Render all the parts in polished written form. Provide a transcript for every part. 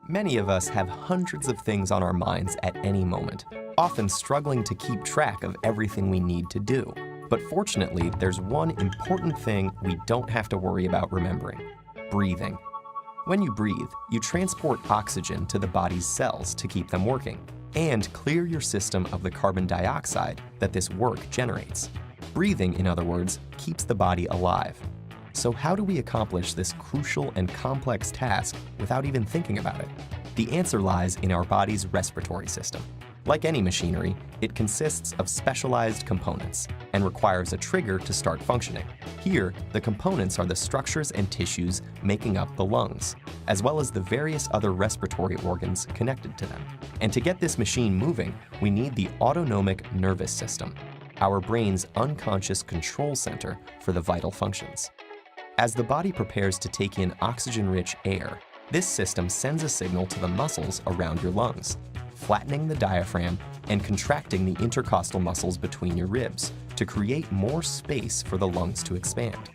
Many of us have hundreds of things on our minds at any moment, often struggling to keep track of everything we need to do. But fortunately, there's one important thing we don't have to worry about remembering: breathing. When you breathe, you transport oxygen to the body's cells to keep them working, and clear your system of the carbon dioxide that this work generates. Breathing, in other words, keeps the body alive. So how do we accomplish this crucial and complex task without even thinking about it? The answer lies in our body's respiratory system. Like any machinery, it consists of specialized components and requires a trigger to start functioning. Here, the components are the structures and tissues making up the lungs, as well as the various other respiratory organs connected to them. And to get this machine moving, we need the autonomic nervous system, our brain's unconscious control center for the vital functions. As the body prepares to take in oxygen-rich air, this system sends a signal to the muscles around your lungs, flattening the diaphragm and contracting the intercostal muscles between your ribs to create more space for the lungs to expand.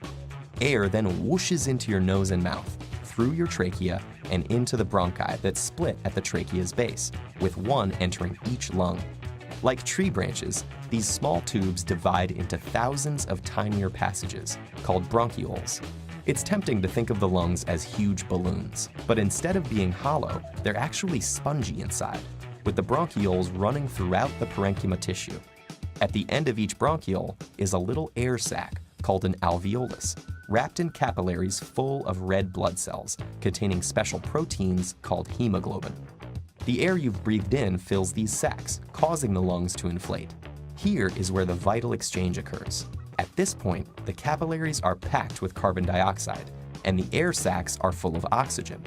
Air then whooshes into your nose and mouth, through your trachea and into the bronchi that split at the trachea's base, with one entering each lung. Like tree branches, these small tubes divide into thousands of tinier passages, called bronchioles. It's tempting to think of the lungs as huge balloons, but instead of being hollow, they're actually spongy inside, with the bronchioles running throughout the parenchyma tissue. At the end of each bronchiole is a little air sac called an alveolus, wrapped in capillaries full of red blood cells containing special proteins called hemoglobin. The air you've breathed in fills these sacs, causing the lungs to inflate. Here is where the vital exchange occurs. At this point, the capillaries are packed with carbon dioxide, and the air sacs are full of oxygen.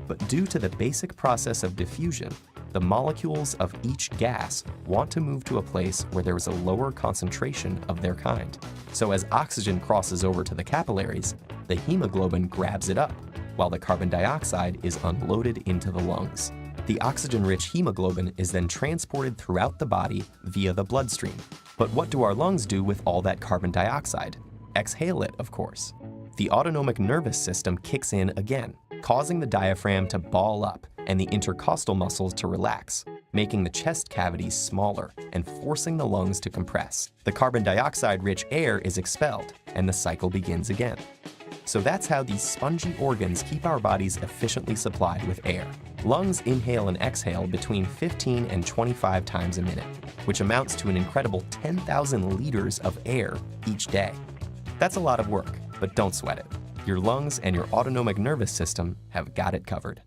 But due to the basic process of diffusion, the molecules of each gas want to move to a place where there is a lower concentration of their kind. So as oxygen crosses over to the capillaries, the hemoglobin grabs it up, while the carbon dioxide is unloaded into the lungs. The oxygen-rich hemoglobin is then transported throughout the body via the bloodstream. But what do our lungs do with all that carbon dioxide? Exhale it, of course. The autonomic nervous system kicks in again, causing the diaphragm to ball up and the intercostal muscles to relax, making the chest cavity smaller and forcing the lungs to compress. The carbon dioxide-rich air is expelled, and the cycle begins again. So that's how these spongy organs keep our bodies efficiently supplied with air. Lungs inhale and exhale between 15 and 25 times a minute, which amounts to an incredible 10,000 liters of air each day. That's a lot of work, but don't sweat it. Your lungs and your autonomic nervous system have got it covered.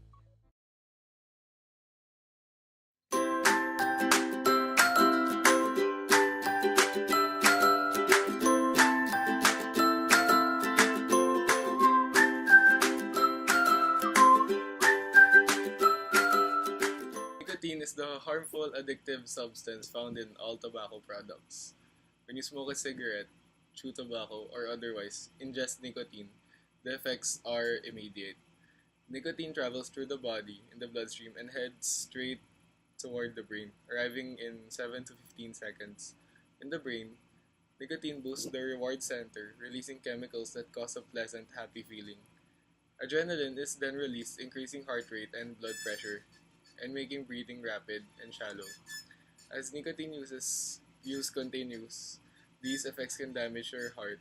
Nicotine is the harmful addictive substance found in all tobacco products. When you smoke a cigarette, chew tobacco, or otherwise ingest nicotine, the effects are immediate. Nicotine travels through the body in the bloodstream and heads straight toward the brain, arriving in 7 to 15 seconds. In the brain, nicotine boosts the reward center, releasing chemicals that cause a pleasant, happy feeling. Adrenaline is then released, increasing heart rate and blood pressure, and making breathing rapid and shallow. As nicotine use continues, these effects can damage your heart,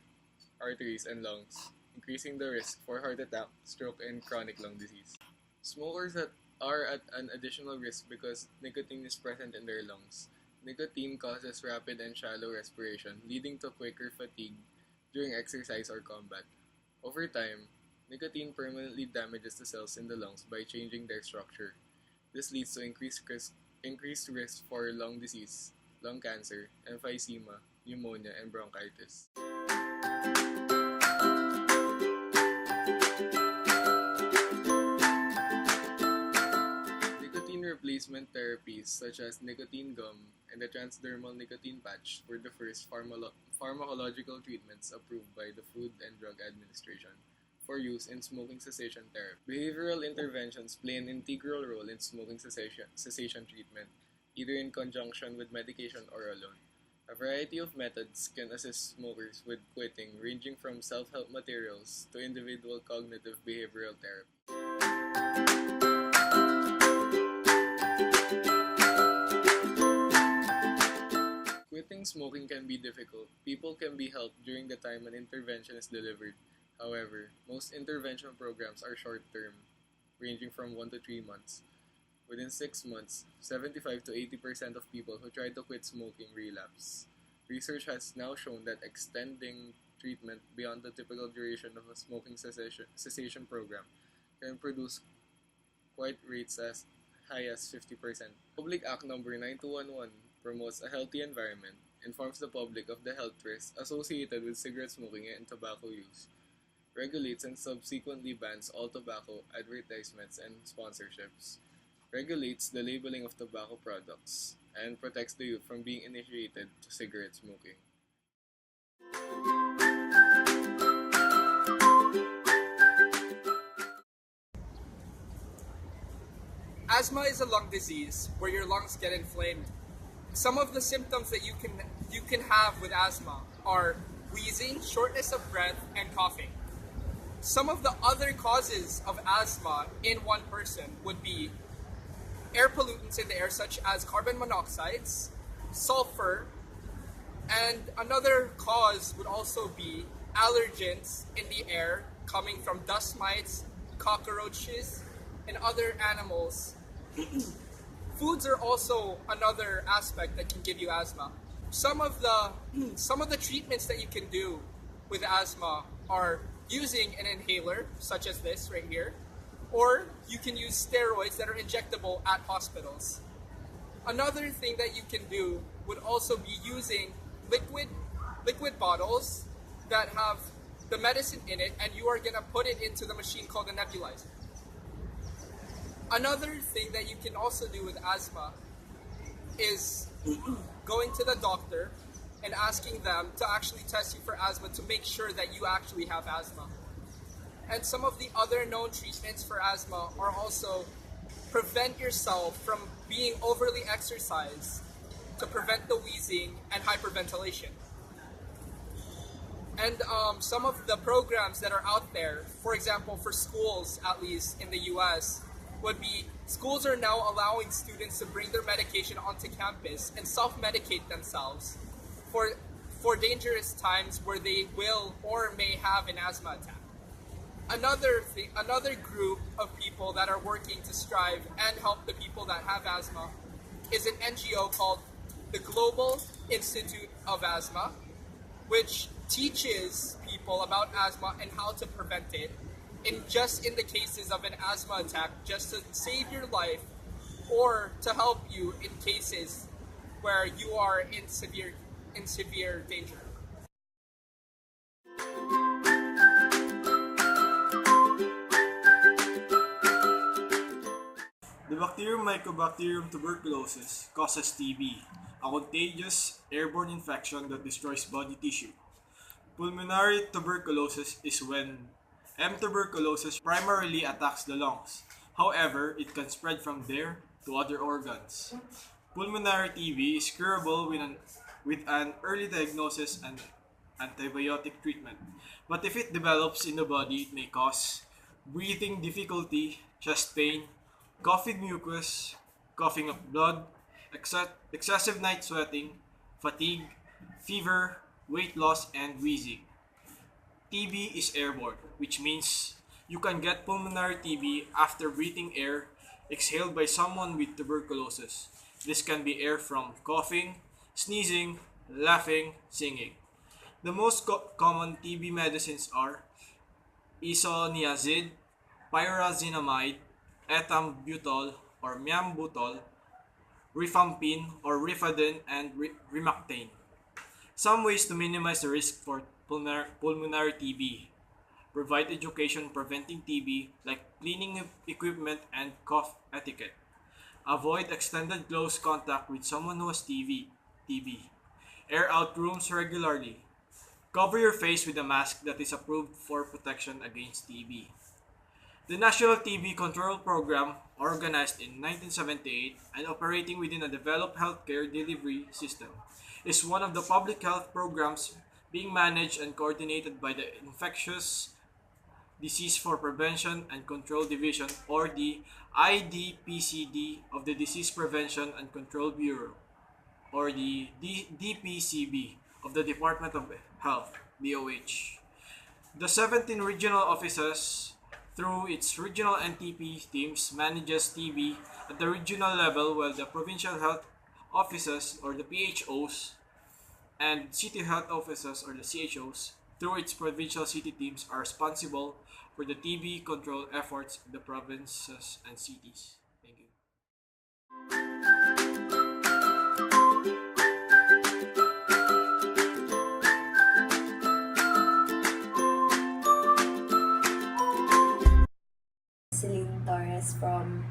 arteries, and lungs, increasing the risk for heart attack, stroke, and chronic lung disease. Smokers are at an additional risk because nicotine is present in their lungs. Nicotine causes rapid and shallow respiration, leading to quicker fatigue during exercise or combat. Over time, nicotine permanently damages the cells in the lungs by changing their structure. This leads to increased risk for lung disease, lung cancer, emphysema, pneumonia, and bronchitis. Nicotine replacement therapies such as nicotine gum and the transdermal nicotine patch were the first pharmacological treatments approved by the Food and Drug Administration for use in smoking cessation therapy. Behavioral interventions play an integral role in smoking cessation treatment, either in conjunction with medication or alone. A variety of methods can assist smokers with quitting, ranging from self-help materials to individual cognitive behavioral therapy. quitting smoking can be difficult, people can be helped during the time an intervention is delivered. However, most intervention programs are short term, ranging from 1 to 3 months. Within 6 months, 75 to 80% of people who try to quit smoking relapse. Research has now shown that extending treatment beyond the typical duration of a smoking cessation program can produce quite rates as high as 50%. Public Act number 9211 promotes a healthy environment, informs the public of the health risks associated with cigarette smoking and tobacco use, regulates and subsequently bans all tobacco advertisements and sponsorships, regulates the labeling of tobacco products, and protects the youth from being initiated to cigarette smoking. Asthma is a lung disease where your lungs get inflamed. Some of the symptoms that you can have with asthma are wheezing, shortness of breath, and coughing. Some of the other causes of asthma in one person would be air pollutants in the air such as carbon monoxides, sulfur, and another cause would also be allergens in the air coming from dust mites, cockroaches, and other animals. Foods are also another aspect that can give you asthma. Some of the treatments that you can do with asthma are using an inhaler, such as this right here, or you can use steroids that are injectable at hospitals. Another thing that you can do would also be using liquid bottles that have the medicine in it, and you are gonna put it into the machine called a nebulizer. Another thing that you can also do with asthma is going to the doctor and asking them to actually test you for asthma to make sure that you actually have asthma. And some of the other known treatments for asthma are also prevent yourself from being overly exercised to prevent the wheezing and hyperventilation. And some of the programs that are out there, for example, for schools, at least in the US, would be schools are now allowing students to bring their medication onto campus and self-medicate themselves for dangerous times where they will or may have an asthma attack. Another group of people that are working to strive and help the people that have asthma is an NGO called the Global Institute of Asthma, which teaches people about asthma and how to prevent it in the cases of an asthma attack, just to save your life or to help you in cases where you are in severe danger. The bacterium Mycobacterium tuberculosis causes TB, a contagious airborne infection that destroys body tissue. Pulmonary tuberculosis is when M. tuberculosis primarily attacks the lungs. However, it can spread from there to other organs. Pulmonary TB is curable with an early diagnosis and antibiotic treatment. But if it develops in the body, it may cause breathing difficulty, chest pain, coughing mucus, coughing of blood, excessive night sweating, fatigue, fever, weight loss, and wheezing. TB is airborne, which means you can get pulmonary TB after breathing air exhaled by someone with tuberculosis. This can be air from coughing, sneezing, laughing, singing. The most common TB medicines are isoniazid, pyrazinamide, ethambutol or miambutol, rifampin or rifadin, and rimactane. Some ways to minimize the risk for pulmonary TB. Provide education preventing TB like cleaning equipment and cough etiquette. Avoid extended close contact with someone who has TB. Air out rooms regularly. Cover your face with a mask that is approved for protection against TB. The National TB Control Program, organized in 1978 and operating within a developed healthcare delivery system, is one of the public health programs being managed and coordinated by the Infectious Disease for Prevention and Control Division, or the IDPCD of the Disease Prevention and Control Bureau, or the DPCB of the Department of Health, DOH. The 17 regional offices, through its regional NTP teams, manages TB at the regional level, while the provincial health offices or the PHOs and city health offices or the CHOs, through its provincial city teams, are responsible for the TB control efforts in the provinces and cities. Thank you. Celine Torres from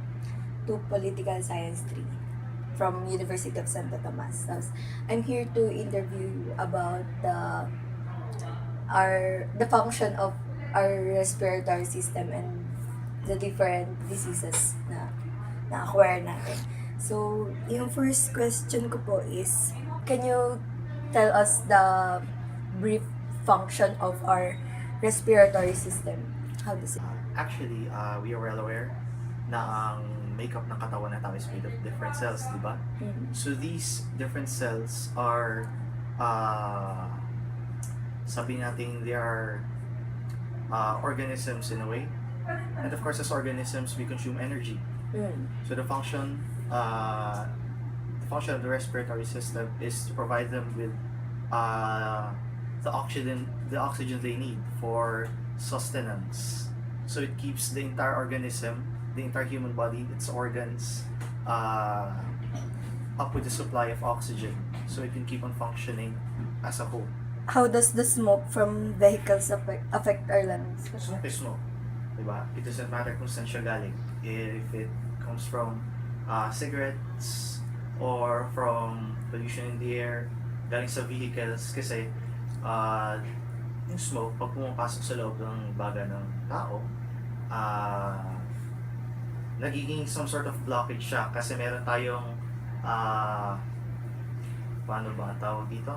2 Political Science 3 from University of Santo Tomas. Tapos, I'm here to interview you about the function of our respiratory system and the different diseases na acquire natin. So, yung first question ko po is, can you tell us the brief function of our respiratory system? How does it? Actually, we are well aware na ang makeup ng katawan na tao is made of different cells, di ba? So these different cells are, sabi natin, they are organisms in a way. And of course, as organisms, we consume energy. So the function of the respiratory system is to provide them with the oxygen they need for sustenance. So it keeps the entire organism, the entire human body, its organs, up with the supply of oxygen, so it can keep on functioning as a whole. How does the smoke from vehicles affect our lungs? Smoke is smoke, diba? It doesn't matter kung saan siya galing. If it comes from cigarettes or from pollution in the air, galing sa vehicles, kasi yung smoke, pag pumapasok sa loob ng baga ng tao, nagiging some sort of blockage siya kasi meron tayong paano ba ang tawag dito?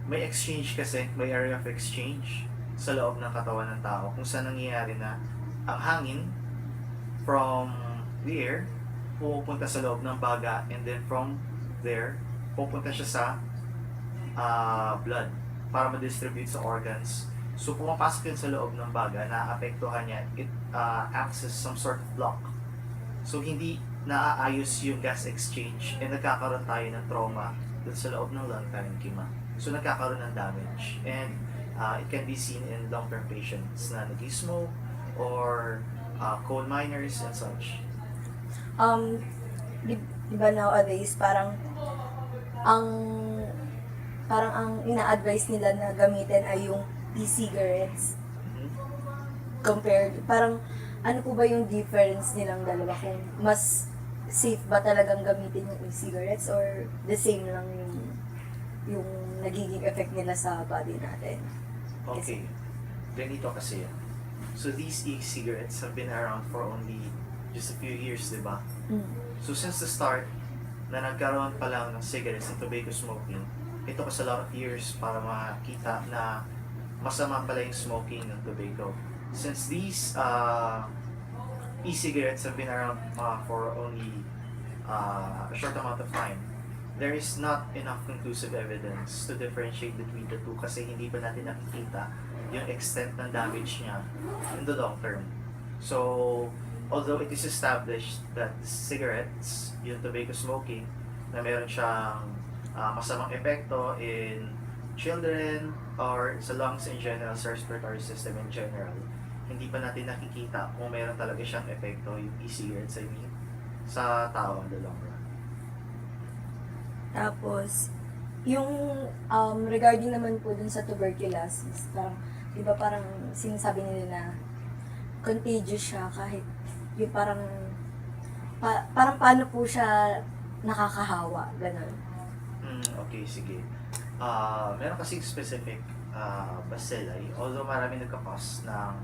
May exchange kasi, may area of exchange sa loob ng katawan ng tao kung saan nangyayari na ang hangin from the air pupunta sa loob ng baga, and then from there pupunta siya sa blood para ma-distribute sa organs. So pumapasok yun sa loob ng baga, naapektuhan niya, it acts as some sort of block. So hindi naaayos yung gas exchange and nagkakaroon tayo ng trauma dun sa loob ng lung parenchyma. So nagkakaroon ng damage, and it can be seen in long-term patients na nag-smoke or coal miners and such. Diba nowadays parang ang ina-advise nila na gamitin ay yung e-cigarettes compared, parang ano po ba yung difference nilang dalawa, kung mas safe ba talagang gamitin yung e-cigarettes or the same lang yung nagiging effect nila sa body natin? Okay, ganito kasi yan. So these e-cigarettes have been around for only just a few years, di ba? So since the start na nagkaroon pa lang ng cigarettes and tobacco smoking, it took us a lot of years para makita na masama pala yung smoking ng tobacco. Since these e-cigarettes have been around for only a short amount of time, there is not enough conclusive evidence to differentiate between the two kasi hindi pa natin nakikita yung extent ng damage niya in the long term. So, although it is established that cigarettes, yung tobacco smoking, na meron siyang masamang epekto in children or sa lungs in general, sa respiratory system in general, hindi pa natin nakikita kung meron talaga siyang epekto yung e-cigarettes, I mean, sa tao in the long run. Tapos, yung regarding naman po dun sa tuberculosis, parang, di ba parang sinasabi nila na contagious siya kahit yung parang paano po siya nakakahawa, gano'n. Okay, sige. Meron kasing specific bacilli, although marami nagka-cause ng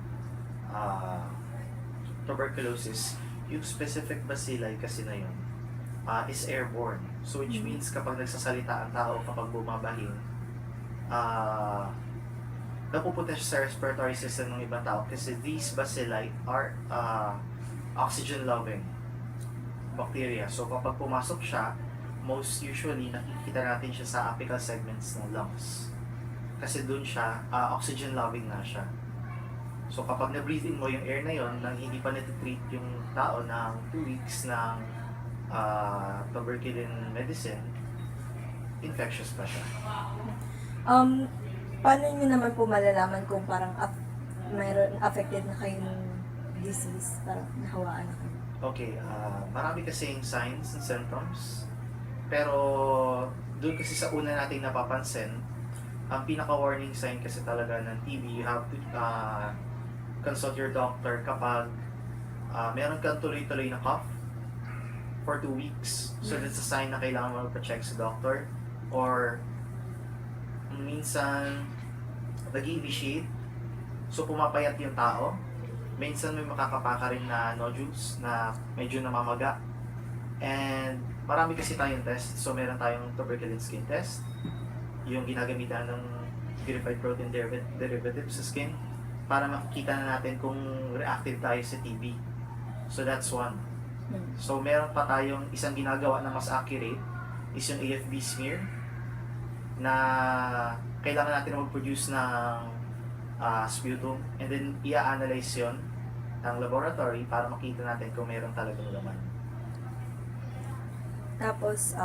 tuberculosis, yung specific bacilli kasi na yun is airborne. So which means kapag nagsasalita ang tao, kapag bumabahin, napupunta siya sa respiratory system ng ibang tao kasi these bacilli are oxygen-loving bacteria. So kapag pumasok siya, most usually nakikita natin siya sa apical segments ng lungs. Kasi dun siya, oxygen loving na siya. So kapag na-breathe in mo yung air na yon nang hindi pa natitreat yung tao ng 2 weeks ng tuberculin medicine, infectious pa siya. Paano nyo naman po malalaman kung parang mayroon affected na kayo ng disease, parang nahawaan na kayo? Okay, marami kasing signs and symptoms. Pero doon kasi sa una nating napapansin, ang pinaka-warning sign kasi talaga ng TB, you have to consult your doctor kapag meron kang tuloy-tuloy na cough for 2 weeks. So that's a sign na kailangan mo magpa-check sa doctor. Or minsan nag-initiate, so pumapayat yung tao. Minsan may makakapaka rin na nodules na medyo namamaga. And marami kasi tayong test. So meron tayong tuberculin skin test, yung ginagamitan ng purified protein derivative sa skin para makikita na natin kung reactive tayo sa TB. So that's one. So meron pa tayong isang ginagawa na mas accurate is yung AFB smear na kailangan natin mag-produce ng sputum and then i-analyze yon ng laboratory para makita natin kung meron talagang laman. Tapos,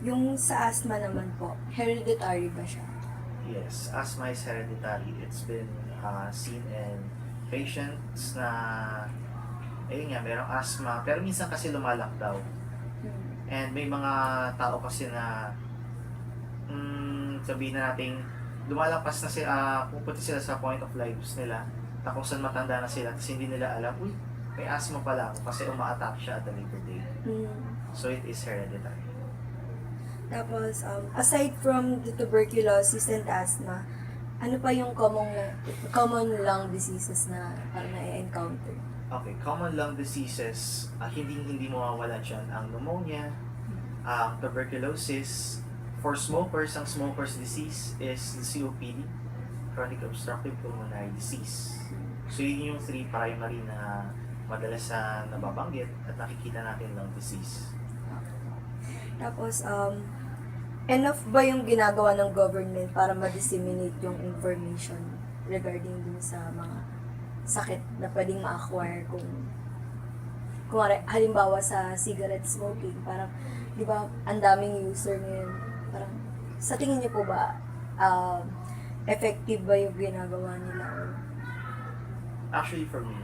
yung sa asthma naman po, hereditary ba siya? Yes, asthma is hereditary. It's been seen in patients na ayun nga, merong asthma, pero minsan kasi lumalak daw. And may mga tao kasi na sabihin na natin lumalakas na sila, pupunta sila sa point of lives nila na kung saan matanda na sila kasi hindi nila alam, uy, may asthma pala ako kasi uma-attack siya at a later date. So it is hereditary. Tapos, aside from the tuberculosis and asthma, ano pa yung common lung diseases na parang na-encounter? Okay, common lung diseases, hindi mawawala dyan ang pneumonia, tuberculosis. For smokers, ang smoker's disease is the COPD, chronic obstructive pulmonary disease. So yun yung 3 primary na madalas na nababanggit at nakikita natin lung disease. Tapos, enough ba yung ginagawa ng government para ma-disseminate yung information regarding dun sa mga sakit na pwedeng ma-acquire kung halimbawa sa cigarette smoking, parang, di ba, ang daming user ngayon, parang, sa tingin niyo po ba, effective ba yung ginagawa nila? Actually, for me,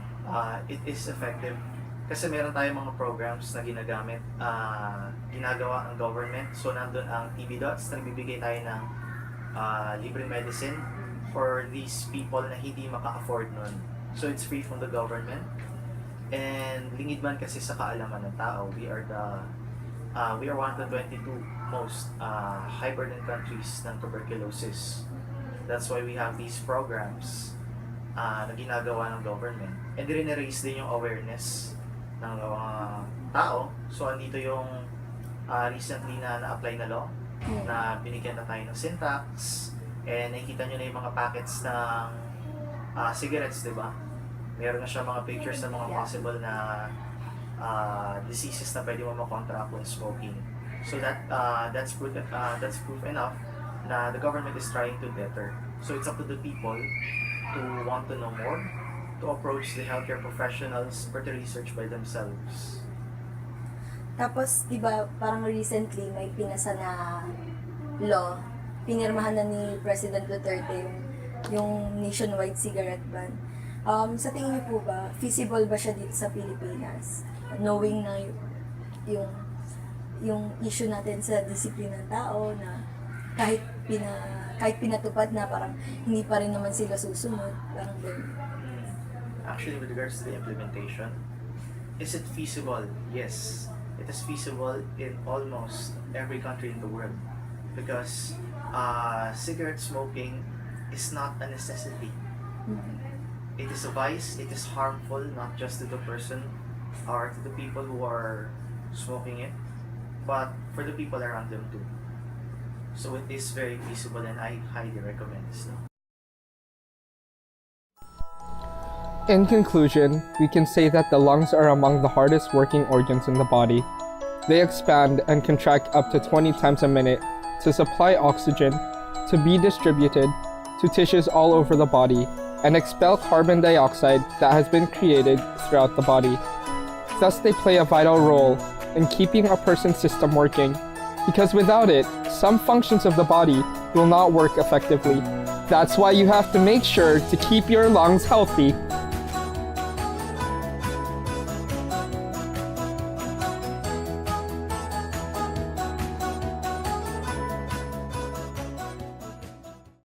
it is effective kasi meron tayong mga programs na ginagawa ng government. So, nandun ang TB Dots na nagbibigay tayo ng libre medicine for these people na hindi maka-afford nun. So, it's free from the government. And lingid man kasi sa kaalaman ng tao, we are one of the 22 most high burden countries ng tuberculosis. That's why we have these programs na ginagawa ng government. And rin-raise din yung awareness ng tao. So, andito yung recently na-apply na law na binigyan na tayo ng sin tax. And nakikita nyo na yung mga packets ng cigarettes, di ba? Meron na siya mga pictures ng mga possible na diseases na pwede mo makontract when smoking. So that's proof enough na the government is trying to deter. So it's up to the people to want to know more, to approach the healthcare professionals for the research by themselves. Tapos, di ba, parang recently may pinasa na law, pinirmahan na ni President Duterte yung nationwide cigarette ban. Sa tingin niyo po ba, feasible ba siya dito sa Pilipinas? Knowing na yung issue natin sa disiplina ng tao na kahit pinatupad na parang hindi pa rin naman sila susunod, parang ganun. Actually, with regards to the implementation, is it feasible? Yes, it is feasible in almost every country in the world because cigarette smoking is not a necessity. It is a vice, it is harmful not just to the person or to the people who are smoking it, but for the people around them too. So it is very feasible and I highly recommend this now. In conclusion, we can say that the lungs are among the hardest working organs in the body. They expand and contract up to 20 times a minute to supply oxygen to be distributed to tissues all over the body and expel carbon dioxide that has been created throughout the body. Thus, they play a vital role in keeping a person's system working, because without it, some functions of the body will not work effectively. That's why you have to make sure to keep your lungs healthy